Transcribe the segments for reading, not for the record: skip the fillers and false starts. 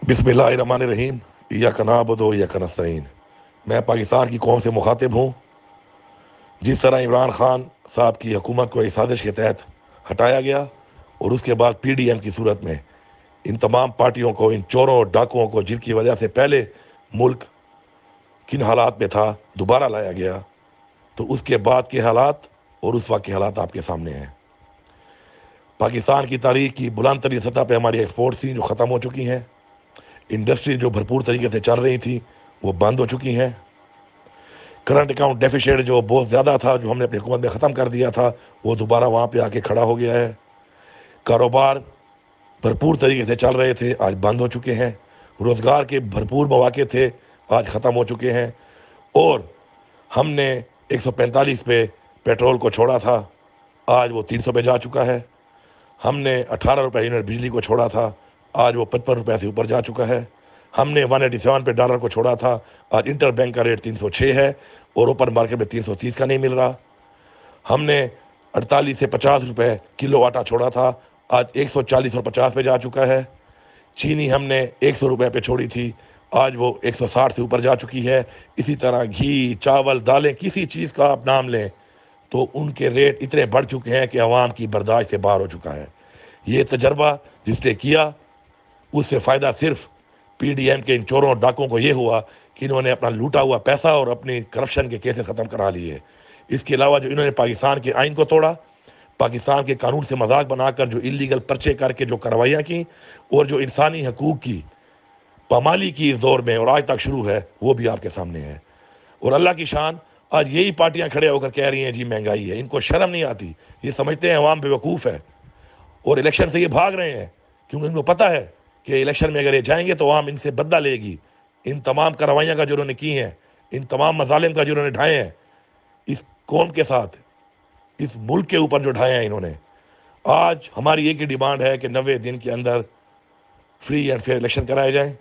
बिस्मिल्लाहिर्रहमानिर्रहीम। इय्याका नअबुदु व इय्याका नस्तईन। मैं पाकिस्तान की कौम से मुखातिब हूँ। जिस तरह इमरान खान साहब की हुकूमत को इस साजिश के तहत हटाया गया और उसके बाद PDM की सूरत में इन तमाम पार्टियों को, इन चोरों और डाकुओं को, जिनकी वजह से पहले मुल्क किन हालात में था, दोबारा लाया गया, तो उसके बाद के हालात और उस वक्त के हालात आपके सामने हैं। पाकिस्तान की तारीख की बुलंद तरीन सतह पर हमारी एक्सपोर्ट्स थी जो ख़त्म हो चुकी हैं। इंडस्ट्री जो भरपूर तरीके से चल रही थी वो बंद हो चुकी हैं। करंट अकाउंट डेफिसिट जो बहुत ज़्यादा था, जो हमने अपनी हुकूमत में ख़त्म कर दिया था, वो दोबारा वहाँ पे आके खड़ा हो गया है। कारोबार भरपूर तरीके से चल रहे थे, आज बंद हो चुके हैं। रोज़गार के भरपूर मौके थे, आज ख़त्म हो चुके हैं। और हमने 145 पे पेट्रोल को छोड़ा था, आज वो 300 पे जा चुका है। हमने 18 रुपये यूनिट बिजली को छोड़ा था, आज वो 55 रुपये से ऊपर जा चुका है। हमने 187 पे डॉलर को छोड़ा था, आज इंटर बैंक का रेट 306 है और ओपन मार्केट में 330 का नहीं मिल रहा। हमने 48 से 50 रुपये किलो आटा छोड़ा था, आज 140 और 50 पे जा चुका है। चीनी हमने 100 रुपये पे छोड़ी थी, आज वो 160 से ऊपर जा चुकी है। इसी तरह घी, चावल, दालें, किसी चीज़ का आप नाम लें तो उनके रेट इतने बढ़ चुके हैं कि आवाम की बर्दाश्त से बाहर हो चुका है। ये तजर्बा जिसने किया उससे फ़ायदा सिर्फ PDM के इन चोरों और डाकुओं को ये हुआ कि इन्होंने अपना लूटा हुआ पैसा और अपनी करप्शन के केसेस ख़त्म करा लिए। इसके अलावा जो इन्होंने पाकिस्तान के आइन को तोड़ा, पाकिस्तान के कानून से मजाक बनाकर जो इलीगल पर्चे करके जो कार्रवाइयाँ की और जो इंसानी हकूक़ की पामाली की इस दौर में और आज तक शुरू है, वो भी आपके सामने है। और अल्लाह की शान, आज यही पार्टियां खड़े होकर कह रही हैं जी महंगाई है। इनको शर्म नहीं आती। ये समझते हैं अवाम बेवकूफ़ है और इलेक्शन से ये भाग रहे हैं, क्योंकि इनको पता है कि इलेक्शन में अगर ये जाएंगे तो अवाम इनसे बदला लेगी। इन तमाम कार्रवाइयाँ का जो उन्होंने की हैं, इन तमाम मजालिम का जो उन्होंने ढाए हैं, इस कौम के साथ, इस मुल्क के ऊपर जो ढाए हैं इन्होंने, आज हमारी एक ही डिमांड है कि 90 दिन के अंदर फ्री एंड फेयर इलेक्शन कराए जाएँ,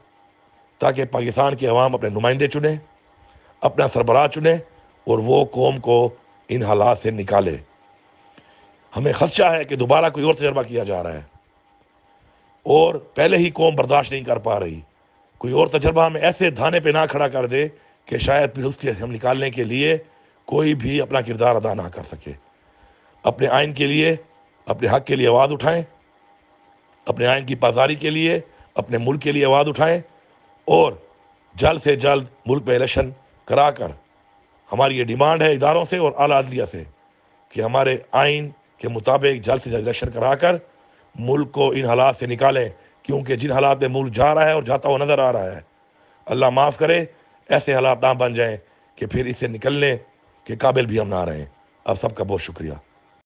ताकि पाकिस्तान के अवाम अपने नुमाइंदे चुने, अपना सरबराह चुने और वो कौम को इन हालात से निकाले। हमें खदशा है कि दोबारा कोई और तजर्बा किया जा रहा है और पहले ही कौम बर्दाश्त नहीं कर पा रही। कोई और तजर्बा हमें ऐसे धाने पे ना खड़ा कर दे कि शायद फिर उसके हम निकालने के लिए कोई भी अपना किरदार अदा ना कर सके। अपने आइन के लिए, अपने हक़ के लिए आवाज़ उठाएं, अपने आइन की पासदारी के लिए, अपने मुल्क के लिए आवाज़ उठाएं और जल्द से जल्द मुल्क में इलेक्शन कराकर, हमारी ये डिमांड है इदारों से और आला अदलिया से कि हमारे आइन के मुताबिक जल्द से जल्द इलेक्शन कराकर मुल्क को इन हालात से निकालें, क्योंकि जिन हालात में मुल्क जा रहा है और जाता हुआ नज़र आ रहा है, अल्लाह माफ़ करे ऐसे हालात ना बन जाएं कि फिर इससे निकलने के काबिल भी हम ना रहें। आप सबका बहुत शुक्रिया।